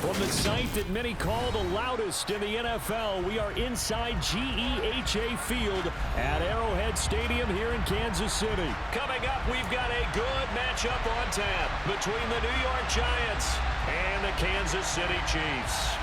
From the site that many call the loudest in the NFL, we are inside GEHA Field at Arrowhead Stadium here in Kansas City. Coming up, we've got a good matchup on tap between the New York Giants and the Kansas City Chiefs.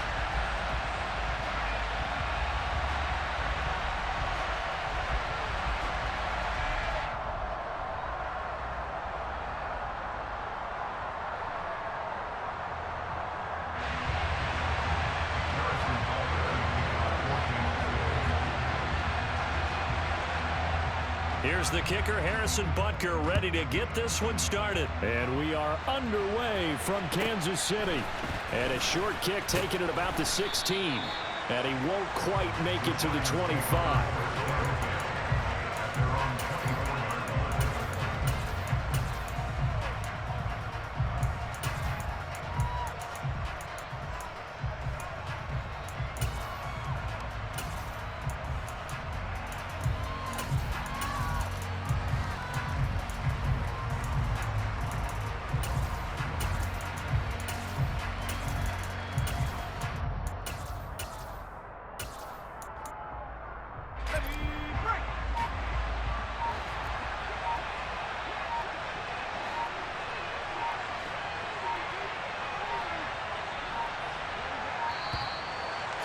Here's the kicker, Harrison Butker, ready to get this one started. And we are underway from Kansas City. And a short kick taken at about the 16. And he won't quite make it to the 25.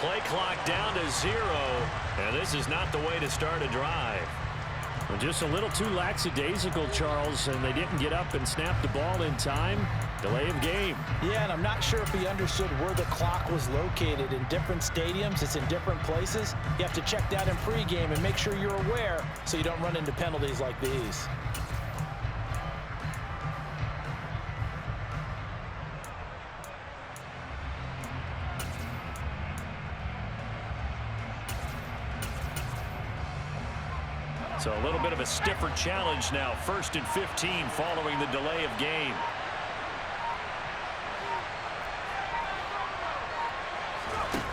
Play clock down to 0, and this is not the way to start a drive. Well, just a little too lackadaisical, Charles, and they didn't get up and snap the ball in time. Delay of game. Yeah, and I'm not sure if he understood where the clock was located. In different stadiums, it's in different places. You have to check that in pregame and make sure you're aware so you don't run into penalties like these. So a little bit of a stiffer challenge now. 1st and 15 following the delay of game.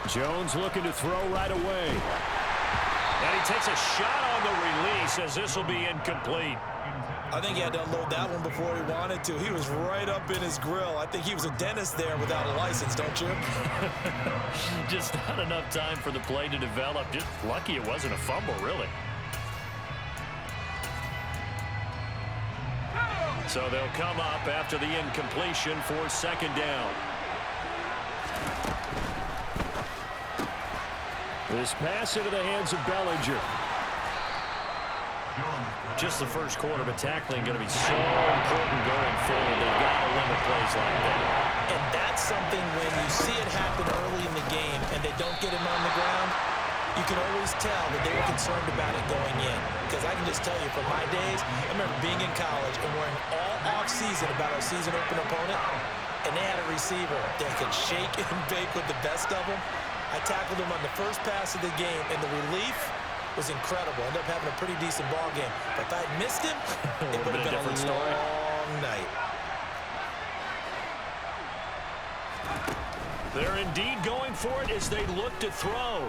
Jones looking to throw right away. And he takes a shot on the release as this will be incomplete. I think he had to unload that one before he wanted to. He was right up in his grill. I think he was a dentist there without a license, don't you? Just not enough time for the play to develop. Just lucky it wasn't a fumble, really. So they'll come up after the incompletion for 2nd down. This pass into the hands of Bellinger. Just the first quarter, but tackling going to be so important going forward. They've got to limit plays like that. And that's something when you see it happen early in the game and they don't get him on the ground, you can always tell that they were concerned about it going in. Because I can just tell you, from my days, I remember being in college and worrying all off-season about our season-open opponent, and they had a receiver that could shake and bake with the best of them. I tackled him on the first pass of the game, and the relief was incredible. Ended up having a pretty decent ball game. But if I had missed him, it would have been a long night. They're indeed going for it as they look to throw.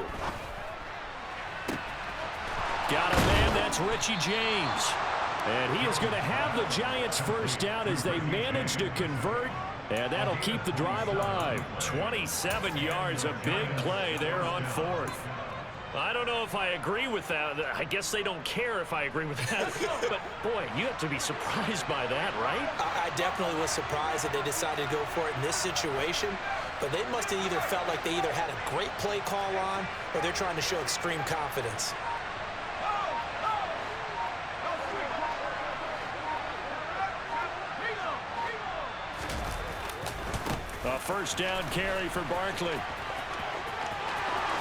Got a man, that's Richie James. And he is going to have the Giants first down as they manage to convert. And that'll keep the drive alive. 27 yards, a big play there on 4th. I don't know if I agree with that. I guess they don't care if I agree with that. But, boy, you have to be surprised by that, right? I definitely was surprised that they decided to go for it in this situation. But they must have either felt like they either had a great play call on or they're trying to show extreme confidence. A first down carry for Barkley.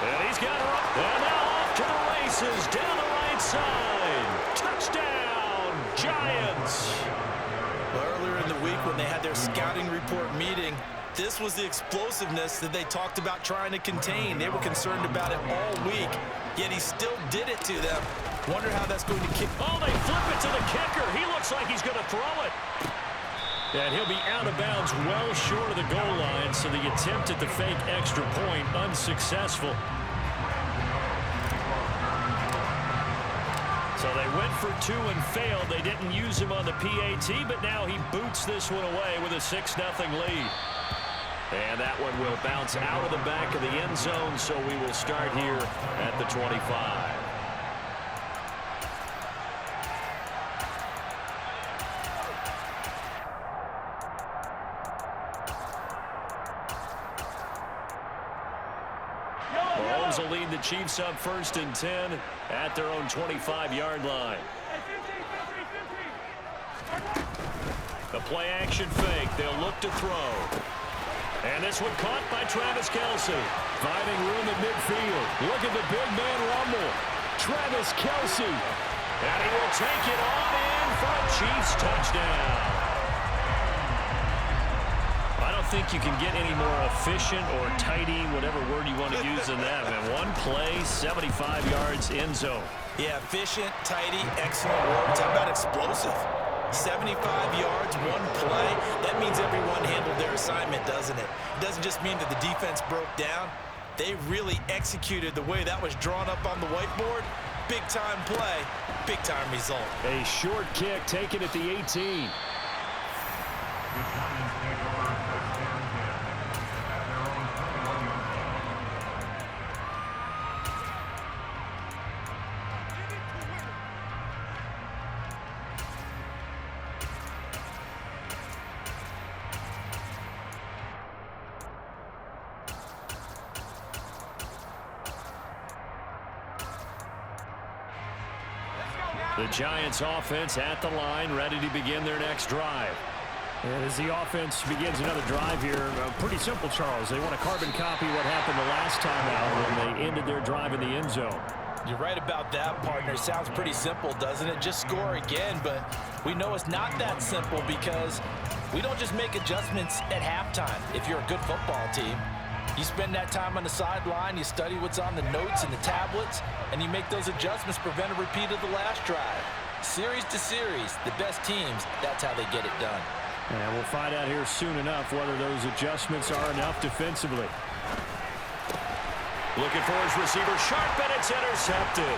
And he's got it up. And now off to the races down the right side. Touchdown, Giants. Well, earlier in the week when they had their scouting report meeting, this was the explosiveness that they talked about trying to contain. They were concerned about it all week, yet he still did it to them. Wonder how that's going to kick. Oh, they flip it to the kicker. He looks like he's going to throw it. And he'll be out of bounds well short of the goal line, so the attempt at the fake extra point unsuccessful. So they went for 2 and failed. They didn't use him on the PAT, but now he boots this one away with a 6-0 lead. And that one will bounce out of the back of the end zone, so we will start here at the 25. Mahomes will lead the Chiefs up 1st and 10 at their own 25-yard line. The play action fake. They'll look to throw. And this one caught by Travis Kelce. Finding room at midfield. Look at the big man rumble. Travis Kelce. And he will take it on in for a Chiefs touchdown. I don't think you can get any more efficient or tidy, whatever word you want to use in that. Man, one play, 75 yards, end zone. Yeah, efficient, tidy, excellent words. How about explosive? 75 yards, one play. That means everyone handled their assignment, doesn't it? It doesn't just mean that the defense broke down. They really executed the way that was drawn up on the whiteboard. Big-time play, big-time result. A short kick taken at the 18. The Giants offense at the line, ready to begin their next drive. And as the offense begins another drive here, pretty simple, Charles. They want to carbon copy what happened the last time out when they ended their drive in the end zone. You're right about that, partner. Sounds pretty simple, doesn't it? Just score again, but we know it's not that simple because we don't just make adjustments at halftime if you're a good football team. You spend that time on the sideline, you study what's on the notes and the tablets, and you make those adjustments, prevent a repeat of the last drive. Series to series, the best teams, that's how they get it done. And we'll find out here soon enough whether those adjustments are enough defensively. Looking for his receiver, sharp, and it's intercepted.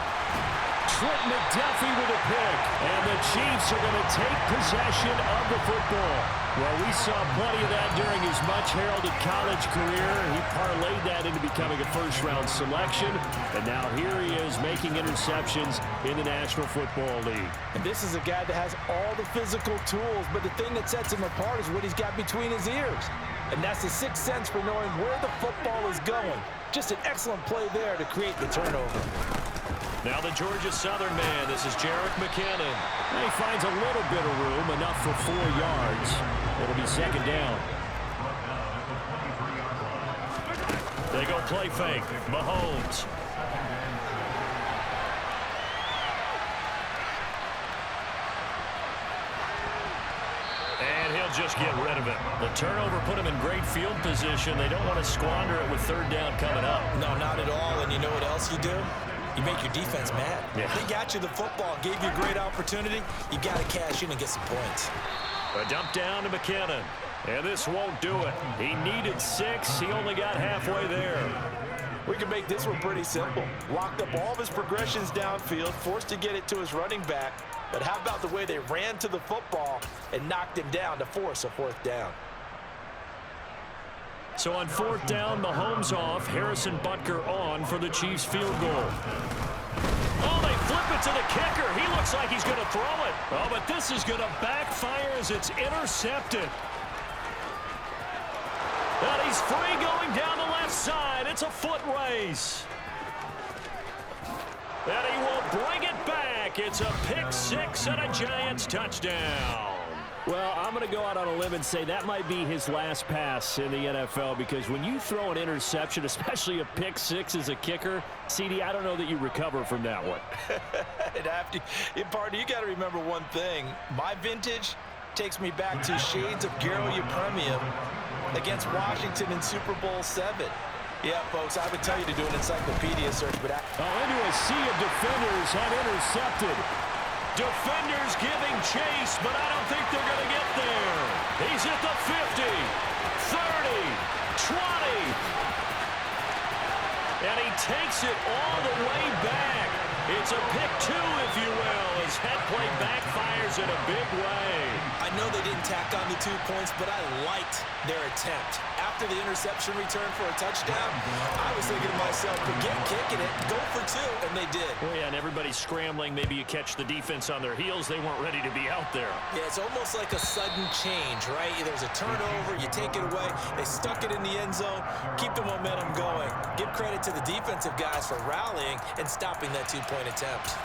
Trent McDuffie with a pick, and the Chiefs are going to take possession of the football. Well, we saw plenty of that during his much-heralded college career. He parlayed that into becoming a first-round selection, and now here he is making interceptions in the National Football League. And this is a guy that has all the physical tools, but the thing that sets him apart is what he's got between his ears. And that's the sixth sense for knowing where the football is going. Just an excellent play there to create the turnover. Now the Georgia Southern man, this is Jerick McKinnon. He finds a little bit of room, enough for 4 yards. It'll be second down. They go play fake. Mahomes. And he'll just get rid of it. The turnover put him in great field position. They don't want to squander it with third down coming up. No, not at all. And you know what else you do? You make your defense mad. Yeah. They got you the football, gave you a great opportunity. You got to cash in and get some points. A dump down to McKinnon. And this won't do it. He needed 6. He only got halfway there. We can make this one pretty simple. Locked up all of his progressions downfield, forced to get it to his running back. But how about the way they ran to the football and knocked him down to force a fourth down? So on fourth down, Mahomes off, Harrison Butker on for the Chiefs field goal. Oh, they flip it to the kicker. He looks like he's going to throw it. Oh, but this is going to backfire as it's intercepted. And he's free going down the left side. It's a foot race. And he will bring it back. It's a pick 6 and a Giants touchdown. Well, I'm going to go out on a limb and say that might be his last pass in the NFL, because when you throw an interception, especially a pick 6 as a kicker, CD, I don't know that you recover from that one. Partner, you got to remember one thing. My vintage takes me back to shades of Garo Yepremian against Washington in Super Bowl 7. Yeah, folks, I would tell you to do an encyclopedia search, but into a sea of defenders have intercepted. Defenders giving chase, but I don't think they're going to get there. He's at the 50, 30, 20. And he takes it all the way back. It's a pick two, if you will, as head play backfires in a big way. I know they didn't tack on the 2 points, but I liked their attempt. After the interception return for a touchdown, I was thinking to myself, forget kicking it, go for 2, and they did. Well, yeah, and everybody's scrambling. Maybe you catch the defense on their heels. They weren't ready to be out there. Yeah, it's almost like a sudden change, right? There's a turnover, you take it away, they stuck it in the end zone, keep the momentum going. Give credit to the defensive guys for rallying and stopping that 2-point attempt.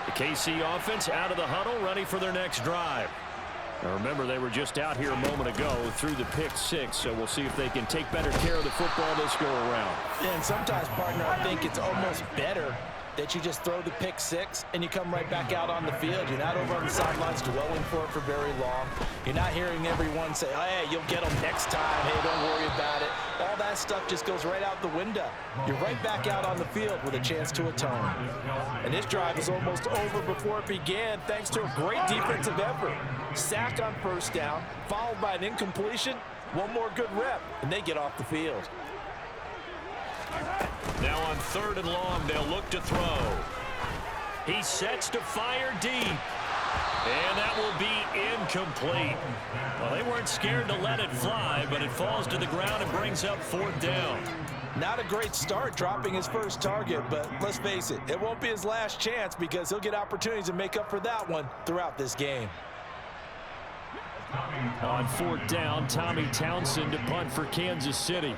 The KC offense out of the huddle, ready for their next drive. Now remember, they were just out here a moment ago through the pick 6, so we'll see if they can take better care of the football this go around. Yeah, and sometimes, partner, I think it's almost better that you just throw the pick 6 and you come right back out on the field. You're not over on the sidelines dwelling for it for very long. You're not hearing everyone say, oh, hey, you'll get them next time. Hey, don't worry about it. All that stuff just goes right out the window. You're right back out on the field with a chance to atone. And this drive is almost over before it began thanks to a great defensive effort. Sack on first down, followed by an incompletion. One more good rep, and they get off the field. Now on 3rd and long, they'll look to throw. He sets to fire deep. And that will be incomplete. Well, they weren't scared to let it fly, but it falls to the ground and brings up 4th down. Not a great start dropping his first target, but let's face it, it won't be his last chance because he'll get opportunities to make up for that one throughout this game. On 4th down, Tommy Townsend to punt for Kansas City.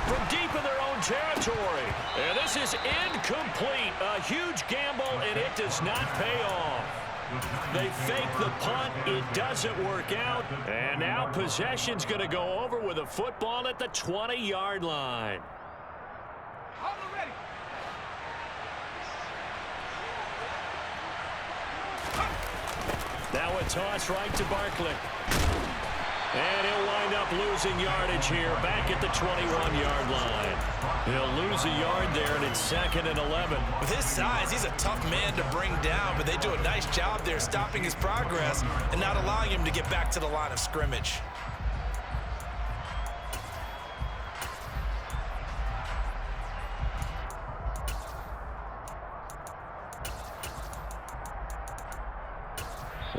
From deep in their own territory. And this is incomplete. A huge gamble, and it does not pay off. They fake the punt. It doesn't work out. And now possession's going to go over with a football at the 20-yard line. Now a toss right to Barkley. And he'll wind up losing yardage here back at the 21-yard line. He'll lose a yard there, and it's 2nd and 11. With his size, he's a tough man to bring down, but they do a nice job there stopping his progress and not allowing him to get back to the line of scrimmage.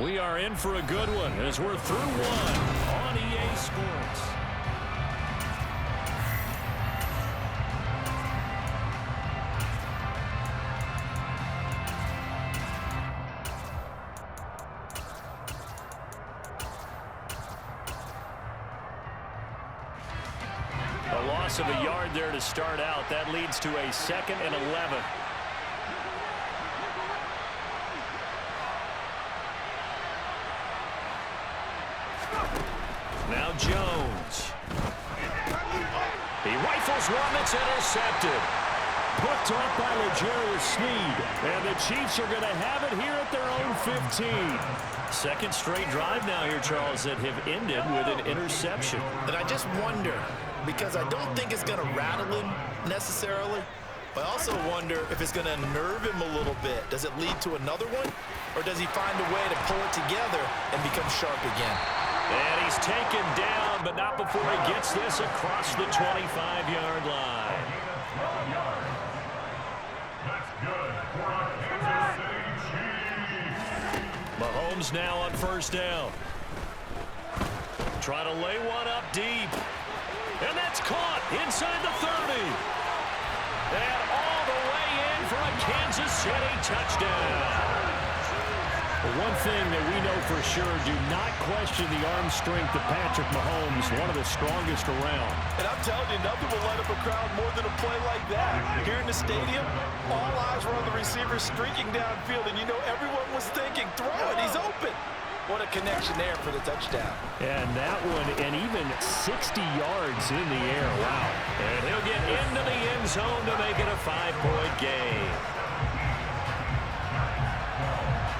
We are in for a good one as we're through one on EA Sports. A loss of a yard there to start out. That leads to a 2nd and 11. Now Jones. He rifles one that's intercepted. Picked off by L'Jarius Sneed. And the Chiefs are going to have it here at their own 15. 2nd straight drive now here, Charles, that have ended with an interception. And I just wonder, because I don't think it's going to rattle him necessarily, but I also wonder if it's going to nerve him a little bit. Does it lead to another one? Or does he find a way to pull it together and become sharp again? And he's taken down, but not before he gets this across the 25-yard line. Mahomes now on 1st down. Trying to lay one up deep. And that's caught inside the 30. And all the way in for a Kansas City touchdown. One thing that we know for sure, do not question the arm strength of Patrick Mahomes, one of the strongest around. And I'm telling you, nothing will light up a crowd more than a play like that. Here in the stadium, all eyes were on the receiver streaking downfield, and you know everyone was thinking, throw it, he's open. What a connection there for the touchdown. And that one, and even 60 yards in the air. Wow. And he'll get into the end zone to make it a 5-point game.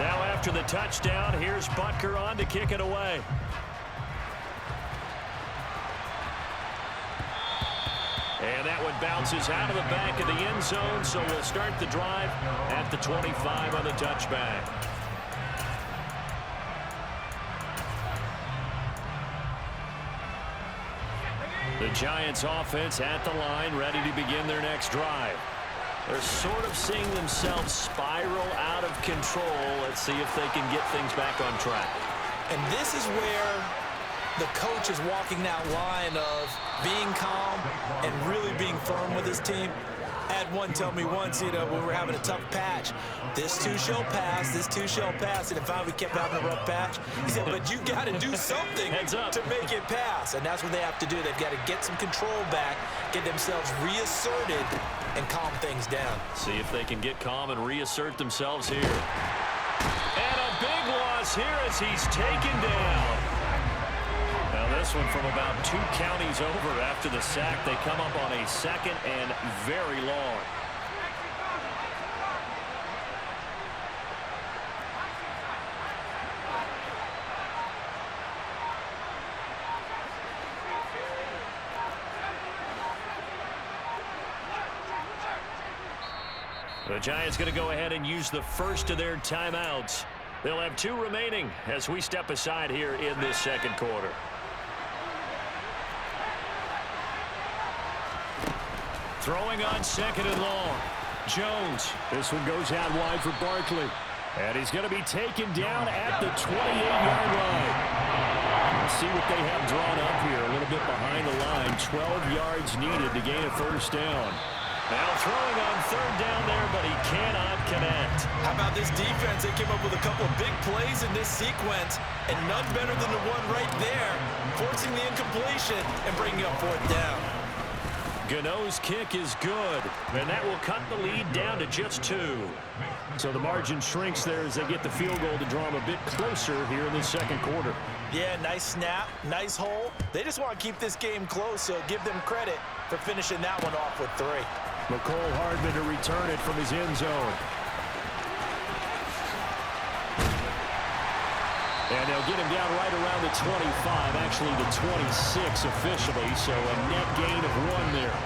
Now after the touchdown, here's Butker on to kick it away. And that one bounces out of the back of the end zone, so we'll start the drive at the 25 on the touchback. The Giants offense at the line, ready to begin their next drive. They're sort of seeing themselves spiral out of control. Let's see if they can get things back on track. And this is where the coach is walking that line of being calm and really being firm with his team. I had one tell me once, when we were having a tough patch, this too shall pass, this too shall pass. And if we kept having a rough patch, he said, but you got to do something to make it pass. And that's what they have to do. They've got to get some control back, get themselves reasserted, and calm things down. See if they can get calm and reassert themselves here. And a big loss here as he's taken down. Now this one from about 2 counties over after the sack. They come up on a 2nd and very long. The Giants going to go ahead and use the first of their timeouts. They'll have 2 remaining as we step aside here in this second quarter. Throwing on 2nd and long. Jones. This one goes out wide for Barkley. And he's going to be taken down at the 28-yard line. Let's see what they have drawn up here. A little bit behind the line. 12 yards needed to gain a first down. Now throwing on 3rd down there, but he cannot connect. How about this defense? They came up with a couple of big plays in this sequence, and none better than the one right there, forcing the incompletion and bringing up 4th down. Gano's kick is good, and that will cut the lead down to just 2. So the margin shrinks there as they get the field goal to draw them a bit closer here in the second quarter. Yeah, nice snap, nice hole. They just want to keep this game close, so give them credit for finishing that one off with 3. McCole Hardman to return it from his end zone. And they'll get him down right around the 25, actually the 26 officially, so a net gain of 1 there.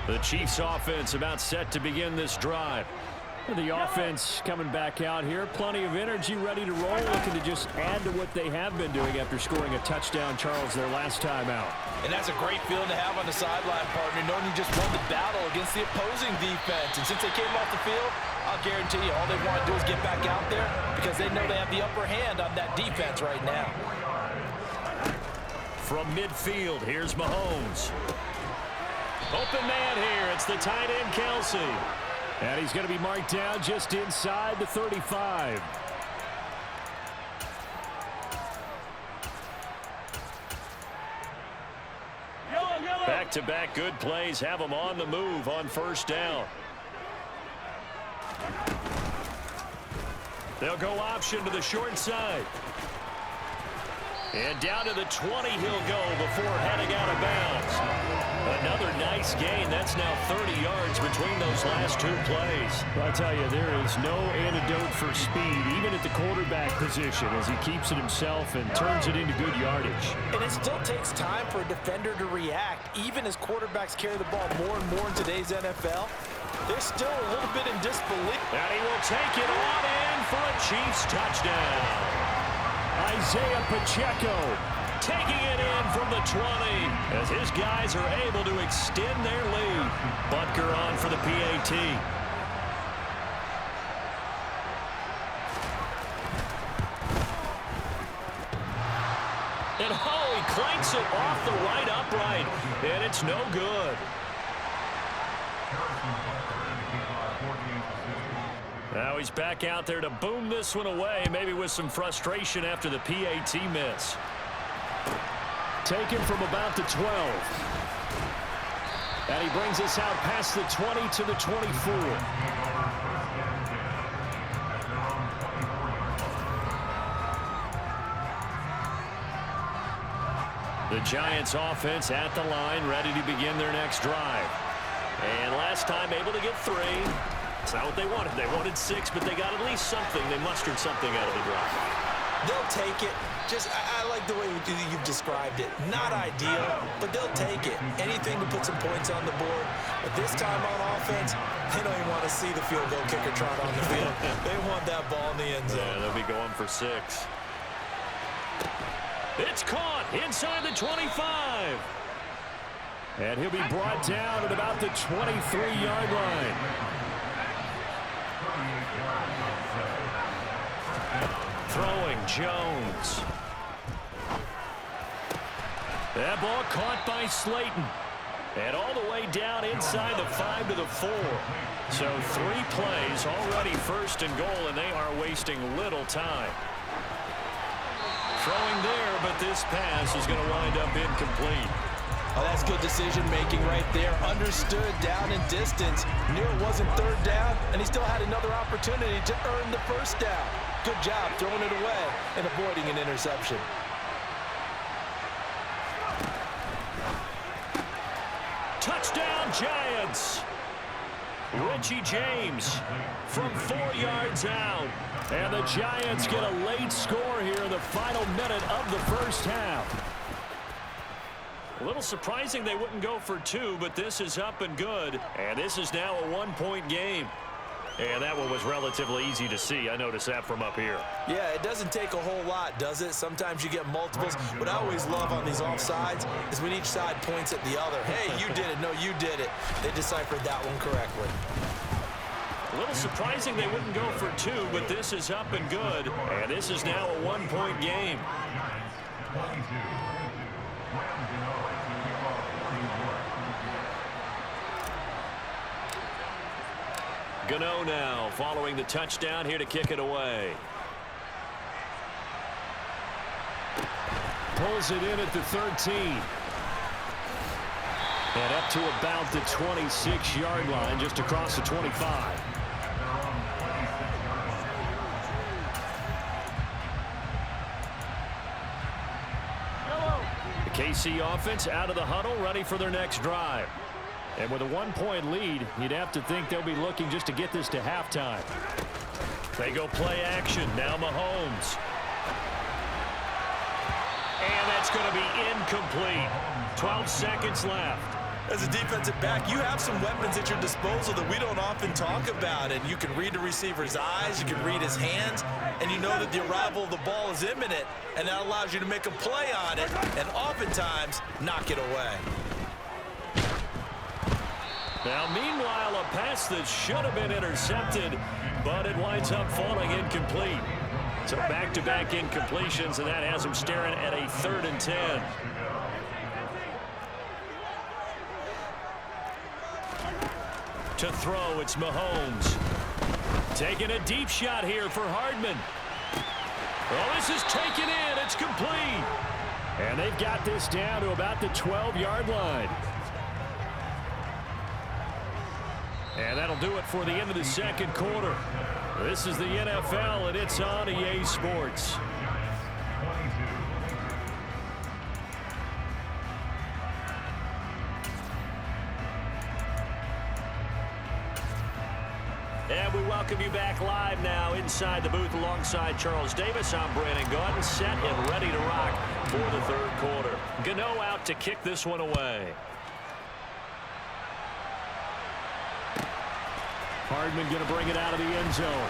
The Chiefs offense about set to begin this drive. The offense coming back out here. Plenty of energy, ready to roll, looking to just add to what they have been doing after scoring a touchdown, Charles, their last time out. And that's a great feeling to have on the sideline, partner, knowing you just won the battle against the opposing defense. And since they came off the field, I'll guarantee you all they want to do is get back out there because they know they have the upper hand on that defense right now. From midfield, here's Mahomes. Open man here. It's the tight end, Kelsey. And he's going to be marked down just inside the 35. Back-to-back good plays have them on the move on first down. They'll go option to the short side. And down to the 20 he'll go before heading out of bounds. Another nice gain. That's now 30 yards between those last 2 plays. Well, I tell you, there is no antidote for speed, even at the quarterback position, as he keeps it himself and turns it into good yardage. And it still takes time for a defender to react, even as quarterbacks carry the ball more and more in today's NFL. They're still a little bit in disbelief. And he will take it on in for a Chiefs touchdown. Isaiah Pacheco taking it in from the 20 as his guys are able to extend their lead. Butker on for the PAT. And he clanks it off the right upright, and it's no good. Now he's back out there to boom this one away, maybe with some frustration after the PAT miss. Taken from about the 12. And he brings us out past the 20 to the 24. The Giants offense at the line, ready to begin their next drive. And last time able to get 3. It's not what they wanted. They wanted 6, but they got at least something. They mustered something out of the drive. They'll take it. I like the way you've described it. Not ideal, but they'll take it. Anything to put some points on the board. But this time on offense, they don't even want to see the field goal kicker trot on the field. They want that ball in the end zone. Yeah, they'll be going for 6. It's caught inside the 25. And he'll be brought down at about the 23-yard line. Throwing Jones. That ball caught by Slayton. And all the way down inside the 5 to the 4. So 3 plays already first and goal, and they are wasting little time. Throwing there, but this pass is going to wind up incomplete. Oh, that's good decision-making right there. Understood down and distance. Knew it wasn't 3rd down, and he still had another opportunity to earn the 1st down. Good job throwing it away and avoiding an interception. Touchdown, Giants. Richie James from 4 yards out. And the Giants get a late score here in the final minute of the first half. A little surprising they wouldn't go for 2, but this is up and good. And this is now a 1-point game. And that one was relatively easy to see. I noticed that from up here. Yeah, it doesn't take a whole lot, does it? Sometimes you get multiples. What I always love on these offsides is when each side points at the other. Hey, you did it. No, you did it. They deciphered that one correctly. A little surprising they wouldn't go for 2, but this is up and good. And this is now a 1-point game. Gano now following the touchdown here to kick it away. Pulls it in at the 13. And up to about the 26-yard line, just across the 25. The KC offense out of the huddle, ready for their next drive. And with a 1-point lead, you'd have to think they'll be looking just to get this to halftime. They go play action. Now Mahomes. And that's going to be incomplete. 12 seconds left. As a defensive back, you have some weapons at your disposal that we don't often talk about. And you can read the receiver's eyes, you can read his hands, and you know that the arrival of the ball is imminent, and that allows you to make a play on it and oftentimes knock it away. Now, meanwhile, a pass that should have been intercepted, but it winds up falling incomplete. So back-to-back incompletions, and that has him staring at a 3rd and 10. To throw, it's Mahomes. Taking a deep shot here for Hardman. Oh, this is taken in. It's complete. And they've got this down to about the 12-yard line. And that'll do it for the end of the second quarter. This is the NFL, and it's on EA Sports. And we welcome you back live now inside the booth alongside Charles Davis. I'm Brandon Gaudin, set and ready to rock for the 3rd quarter. Gano out to kick this one away. Hardman going to bring it out of the end zone.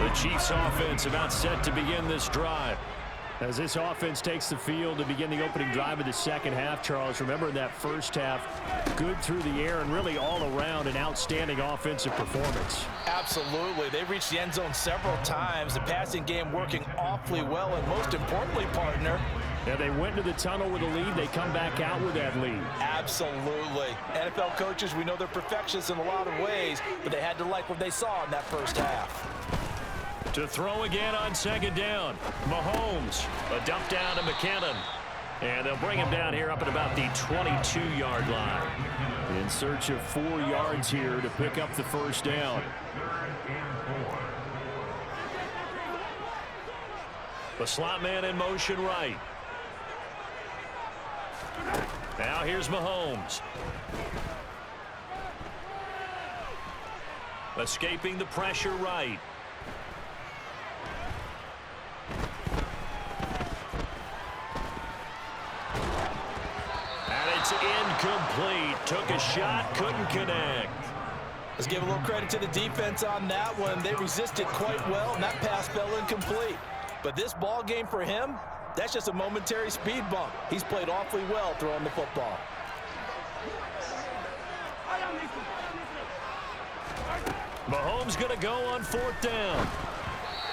The Chiefs offense about set to begin this drive. As this offense takes the field to begin the opening drive of the second half, Charles, remember in that first half, good through the air and really all around an outstanding offensive performance. Absolutely. They reached the end zone several times. The passing game working awfully well, and most importantly, partner, yeah, they went to the tunnel with a lead. They come back out with that lead. Absolutely. NFL coaches, we know they're perfectionists in a lot of ways, but they had to like what they saw in that first half. To throw again on 2nd down. Mahomes, a dump down to McKinnon. And they'll bring him down here up at about the 22-yard line. In search of 4 yards here to pick up the first down. The slot man in motion right. Now here's Mahomes. Escaping the pressure right. And it's incomplete. Took a shot, couldn't connect. Let's give a little credit to the defense on that one. They resisted quite well, and that pass fell incomplete. But this ball game for him, that's just a momentary speed bump. He's played awfully well throwing the football. Mahomes going to go on 4th down.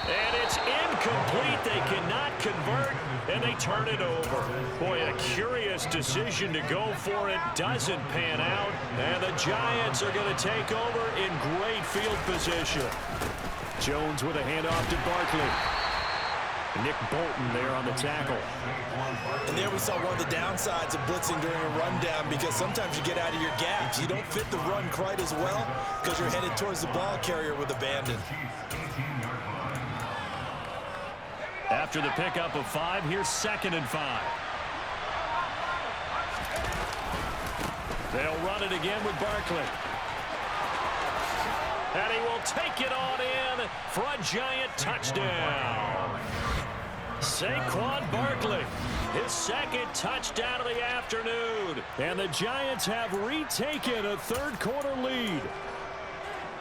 And it's incomplete. They cannot convert, and they turn it over. Boy, a curious decision to go for it. Doesn't pan out, and the Giants are going to take over in great field position. Jones with a handoff to Barkley. Nick Bolton there on the tackle. And there we saw one of the downsides of blitzing during a rundown, because sometimes you get out of your gaps. You don't fit the run quite as well because you're headed towards the ball carrier with abandon. After the pickup of 5, here's 2nd and 5. They'll run it again with Barkley. And he will take it on in for a Giant touchdown. Saquon Barkley, his 2nd touchdown of the afternoon. And the Giants have retaken a 3rd quarter lead.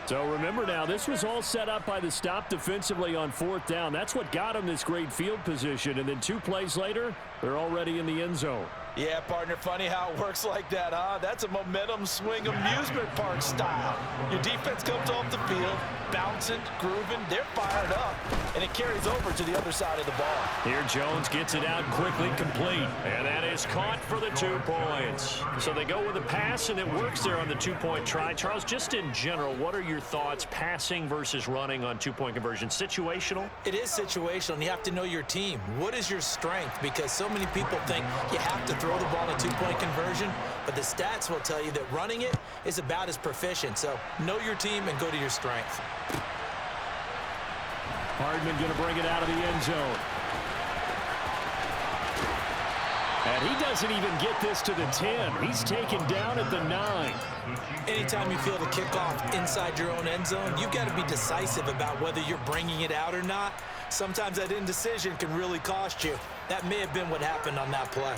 So remember now, this was all set up by the stop defensively on 4th down. That's what got them this great field position. And then 2 plays later, they're already in the end zone. Yeah, partner, funny how it works like that, huh? That's a momentum swing amusement park style. Your defense comes off the field, bouncing, grooving, they're fired up, and it carries over to the other side of the ball. Here Jones gets it out quickly, complete, and that is caught for the 2 points. So they go with a pass, and it works there on the 2-point try. Charles, just in general, what are your thoughts passing versus running on 2-point conversion? Situational? It is situational, and you have to know your team. What is your strength? Because so many people think you have to throw the ball in a 2-point conversion, but the stats will tell you that running it is about as proficient. So know your team and go to your strength. Hardman going to bring it out of the end zone. And he doesn't even get this to the 10. He's taken down at the 9. Anytime you feel the kickoff inside your own end zone, you've got to be decisive about whether you're bringing it out or not. Sometimes that indecision can really cost you. That may have been what happened on that play.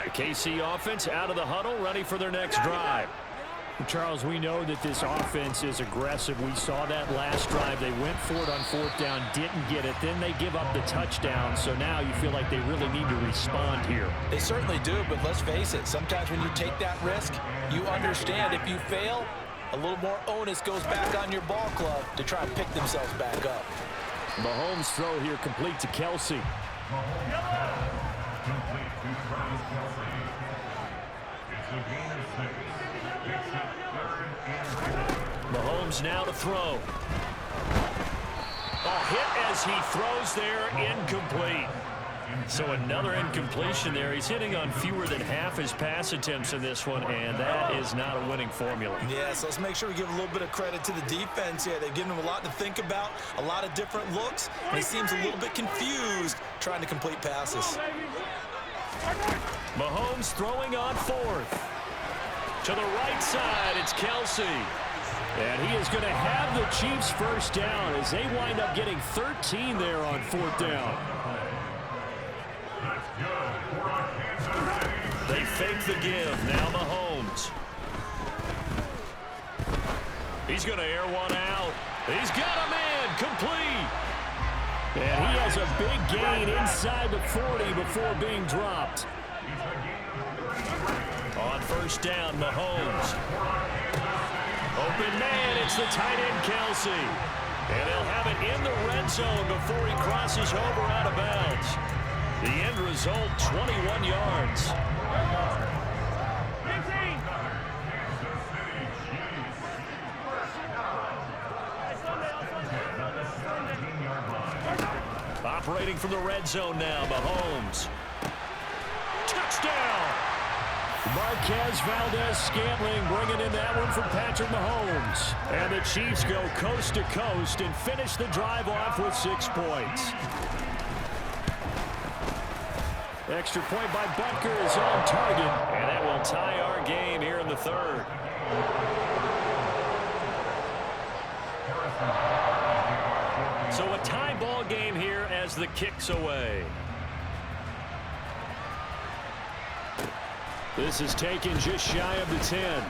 The KC offense out of the huddle, ready for their next drive. Charles, we know that this offense is aggressive. We saw that last drive. They went for it on 4th down, didn't get it. Then they give up the touchdown. So now you feel like they really need to respond here. They certainly do, but let's face it. Sometimes when you take that risk, you understand if you fail, a little more onus goes back on your ball club to try and pick themselves back up. Mahomes' throw here complete to Kelsey. Mahomes now to throw. A hit as he throws there, incomplete. So another incompletion there. He's hitting on fewer than half his pass attempts in this one, and that is not a winning formula. Yeah, so let's make sure we give a little bit of credit to the defense here. They've given him a lot to think about, a lot of different looks, and he seems a little bit confused trying to complete passes. Mahomes throwing on 4th. To the right side, it's Kelsey. And he is going to have the Chiefs first down as they wind up getting 13 there on 4th down. They fake the give. Now Mahomes. He's going to air one out. He's got a man complete. And he has a big gain inside the 40 before being dropped. On 1st down, Mahomes. Open man, it's the tight end, Kelsey. And they'll have it in the red zone before he crosses over out of bounds. The end result, 21 yards. Operating from the red zone now, Mahomes. Touchdown! Marquez Valdez-Scantling bringing in that one from Patrick Mahomes. And the Chiefs go coast to coast and finish the drive off with 6 points. Extra point by Butker is on target. And that will tie our game here in the third. So a tie ball game here as the kick's away. This is taken just shy of the 10.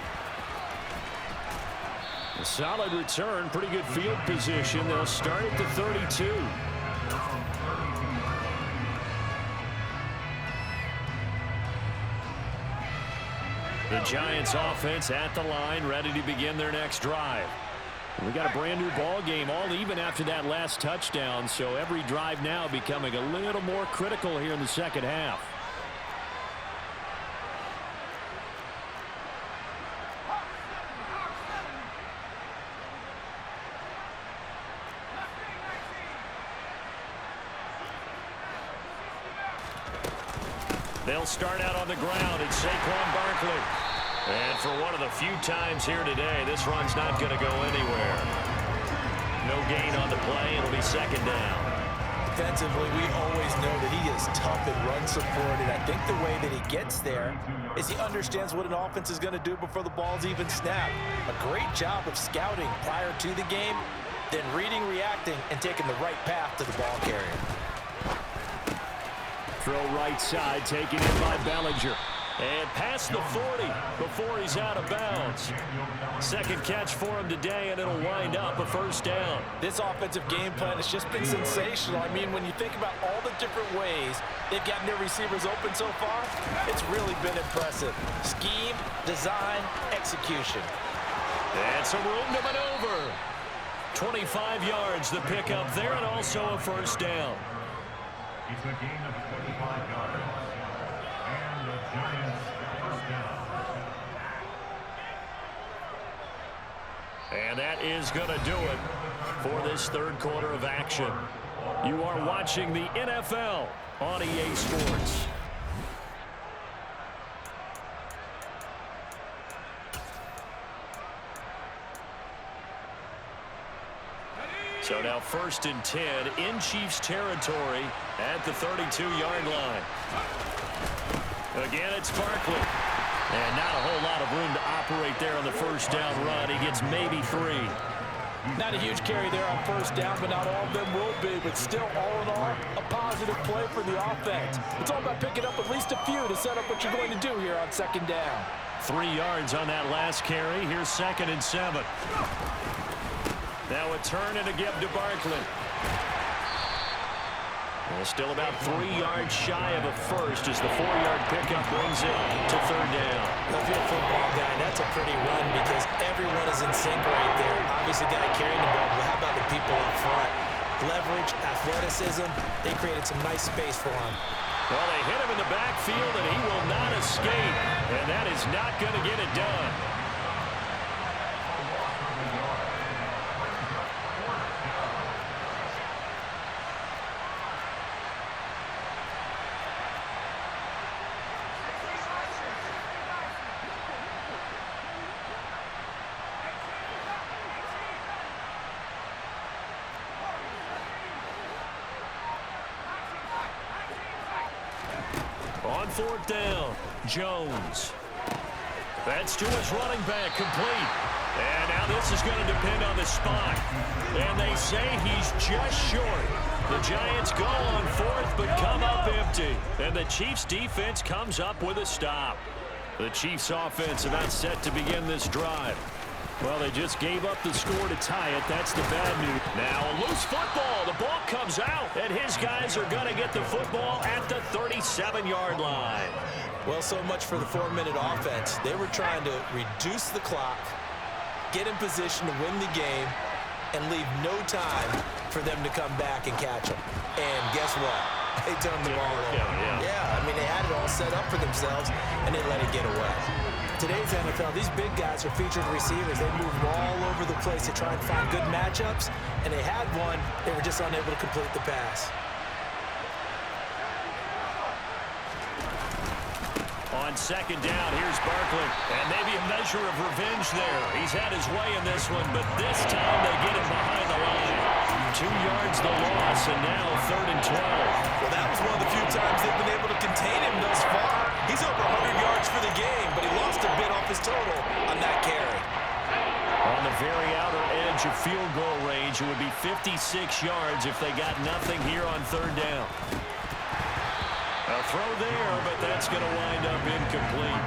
A solid return, pretty good field position. They'll start at the 32. The Giants offense at the line, ready to begin their next drive. We got a brand new ball game, all even after that last touchdown, so every drive now becoming a little more critical here in the second half. They'll start out on the ground. It's Saquon Barkley. And for one of the few times here today, this run's not going to go anywhere. No gain on the play. It'll be second down. Defensively, we always know that he is tough and run supported. I think the way that he gets there is he understands what an offense is going to do before the ball's even snapped. A great job of scouting prior to the game, then reading, reacting, and taking the right path to the ball carrier. Throw right side, taken in by Bellinger. And past the 40 before he's out of bounds. Second catch for him today, and it'll wind up a first down. This offensive game plan has just been sensational. I mean, when you think about all the different ways they've gotten their receivers open so far, it's really been impressive. Scheme, design, execution. And some room to maneuver. 25 yards the pickup there, and also a first down. It's a gain of 25 yards. And the Giants first down. And that is going to do it for this third quarter of action. You are watching the NFL on EA Sports. So now 1st and 10 in Chiefs territory at the 32-yard line. Again, it's Barkley. And not a whole lot of room to operate there on the first down run. He gets maybe 3. Not a huge carry there on first down, but not all of them will be. But still, all in all, a positive play for the offense. It's all about picking up at least a few to set up what you're going to do here on second down. 3 yards on that last carry. Here's 2nd and 7. Now a turn and a give to Barkley. Well, still about 3 yards shy of a first as the 4-yard pickup brings it to third down. If you're a football guy, that's a pretty run because everyone is in sync right there. Obviously, guy carrying the ball, but how about the people up front? Leverage, athleticism, they created some nice space for him. Well, they hit him in the backfield, and he will not escape. And that is not going to get it done. On 4th down, Jones. That's to his running back, complete. And now this is going to depend on the spot. And they say he's just short. The Giants go on 4th but come up empty. And the Chiefs defense comes up with a stop. The Chiefs offense about set to begin this drive. Well, they just gave up the score to tie it. That's the bad news. Now a loose football. The ball comes out, and his guys are going to get the football at the 37-yard line. Well, so much for the 4-minute offense. They were trying to reduce the clock, get in position to win the game, and leave no time for them to come back and catch them. And guess what? They turned the ball over. Yeah, I mean, they had it all set up for themselves, and they let it get away. Today's NFL, these big guys are featured receivers. They move all over the place to try and find good matchups, and they had one. They were just unable to complete the pass. On second down, here's Barkley. And maybe a measure of revenge there. He's had his way in this one, but this time they get him behind the line. 2 yards the loss, and now 3rd and 12. Well, that was one of the few times they've been able to contain him thus far. He's over 100 yards for the game, but he lost a bit off his total on that carry. On the very outer edge of field goal range, it would be 56 yards if they got nothing here on 3rd down. A throw there, but that's going to wind up incomplete.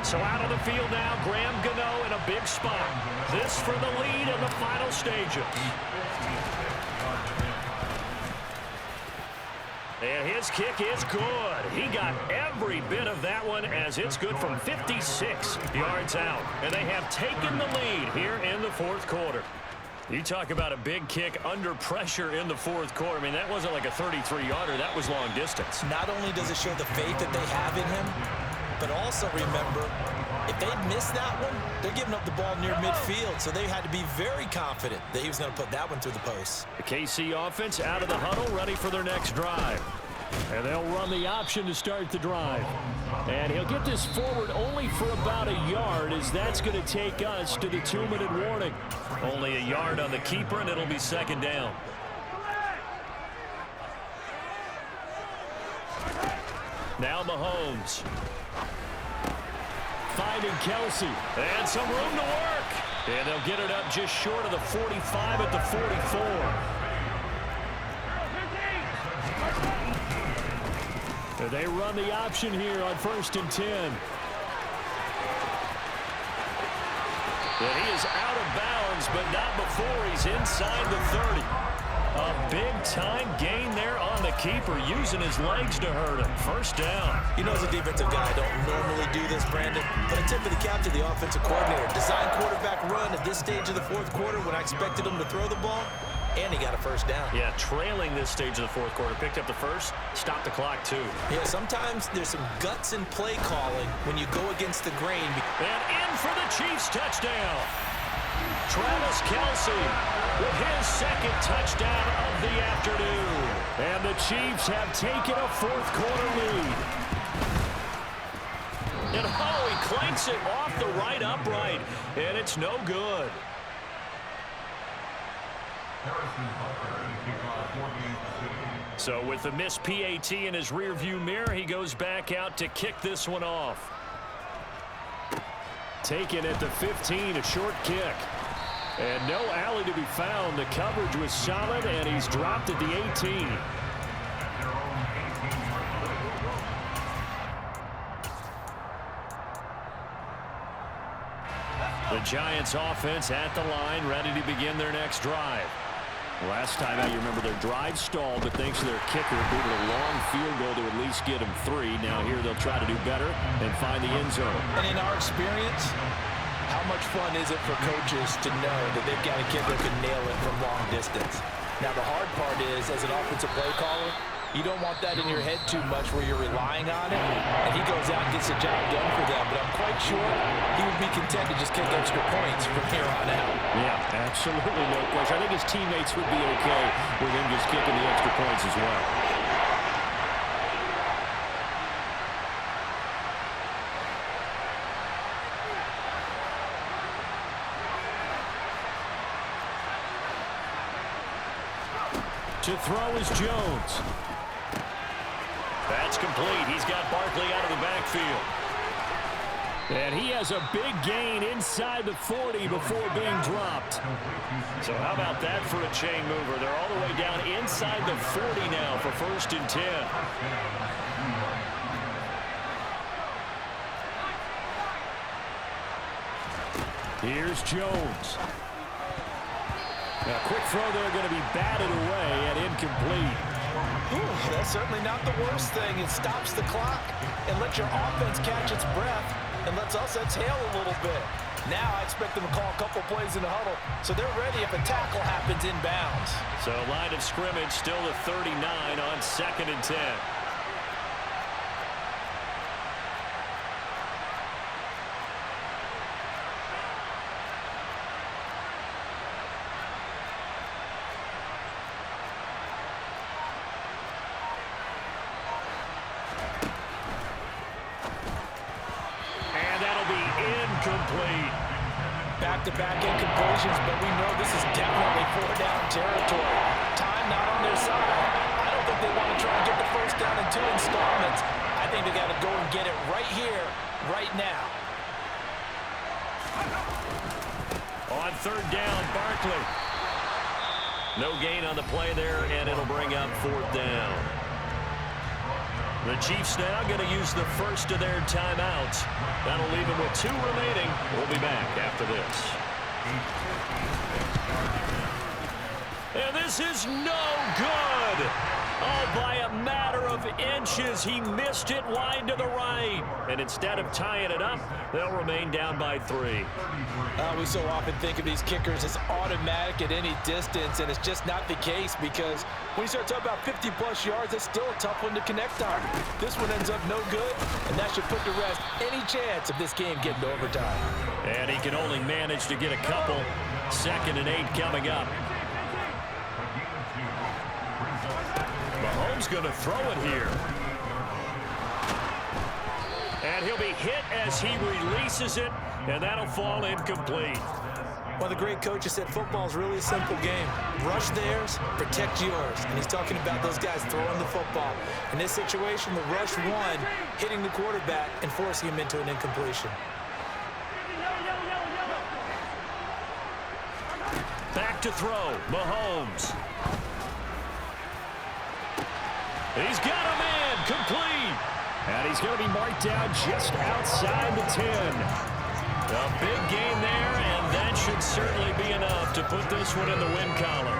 So out on the field now, Graham Gano in a big spot. This for the lead in the final stages. And his kick is good. He got every bit of that one as it's good from 56 yards out. And they have taken the lead here in the 4th quarter. You talk about a big kick under pressure in the 4th quarter. I mean, that wasn't like a 33-yarder. That was long distance. Not only does it show the faith that they have in him, but also remember, if they'd missed that one, they're giving up the ball near midfield. So they had to be very confident that he was going to put that one through the post. The KC offense out of the huddle, ready for their next drive. And they'll run the option to start the drive. And he'll get this forward only for about a yard, as that's going to take us to the 2-minute warning. Only a yard on the keeper, and it'll be 2nd down. Now Mahomes. Finding Kelsey. And some room to work. And they'll get it up just short of the 45 at the 44. They run the option here on 1st and 10. And he is out of bounds, but not before he's inside the 30. A big-time gain there on the keeper, using his legs to hurt him. 1st down. You know, as a defensive guy, I don't normally do this, Brandon, but a tip of the cap to the offensive coordinator. Design quarterback run at this stage of the 4th quarter when I expected him to throw the ball, and he got a 1st down. Yeah, trailing this stage of the 4th quarter. Picked up the 1st, stopped the clock, too. Yeah, sometimes there's some guts in play calling when you go against the grain. And in for the Chiefs touchdown. Travis Kelsey with his 2nd touchdown of the afternoon. And the Chiefs have taken a 4th quarter lead. And he clanks it off the right upright, and it's no good. So with the missed PAT in his rearview mirror, he goes back out to kick this one off. Taken at the 15, a short kick. And no alley to be found. The coverage was solid, and he's dropped at the 18. The Giants offense at the line, ready to begin their next drive. Last time out, you remember their drive stalled, but thanks to their kicker, booted a long field goal to at least get them 3. Now here they'll try to do better and find the end zone. And in our experience, how much fun is it for coaches to know that they've got a kid that can nail it from long distance? Now the hard part is, as an offensive play caller, you don't want that in your head too much where you're relying on it, and he goes out and gets the job done for them. But I'm quite sure he would be content to just kick extra points from here on out. Yeah, absolutely no question. I think his teammates would be okay with him just kicking the extra points as well. To throw is Jones. That's complete. He's got Barkley out of the backfield. And he has a big gain inside the 40 before being dropped. So how about that for a chain mover? They're all the way down inside the 40 now for 1st and 10. Here's Jones. A quick throw there, going to be batted away and incomplete. Ooh, that's certainly not the worst thing. It stops the clock and lets your offense catch its breath and lets us exhale a little bit. Now I expect them to call a couple plays in the huddle, so they're ready if a tackle happens inbounds. So line of scrimmage still the 39 on 2nd and 10. incomplete. Back-to-back incompletions, but we know this is definitely four-down territory. Time not on their side. I don't think they want to try and get the first down in 2 installments. I think they got to go and get it right here, right now. On third down, Barkley. No gain on the play there, and it'll bring up fourth down. The Chiefs now going to use the first of their timeouts. That'll leave them with 2 remaining. We'll be back after this. And this is no good. Oh, by a matter of inches, he missed it wide to the right. And instead of tying it up, they'll remain down by 3. We so often think of these kickers as automatic at any distance, and it's just not the case because when you start talking about 50-plus yards, it's still a tough one to connect on. This one ends up no good, and that should put to rest any chance of this game getting to overtime. And he can only manage to get a couple. 2nd and 8 coming up. Mahomes going to throw it here. And he'll be hit as he releases it, and that'll fall incomplete. One of the great coaches said football is really a simple game. Rush theirs, protect yours. And he's talking about those guys throwing the football. In this situation, the rush one, hitting the quarterback and forcing him into an incompletion. Back to throw, Mahomes. He's got a man, complete. And he's going to be marked down just outside the 10. A big gain there, and that should certainly be enough to put this one in the win column.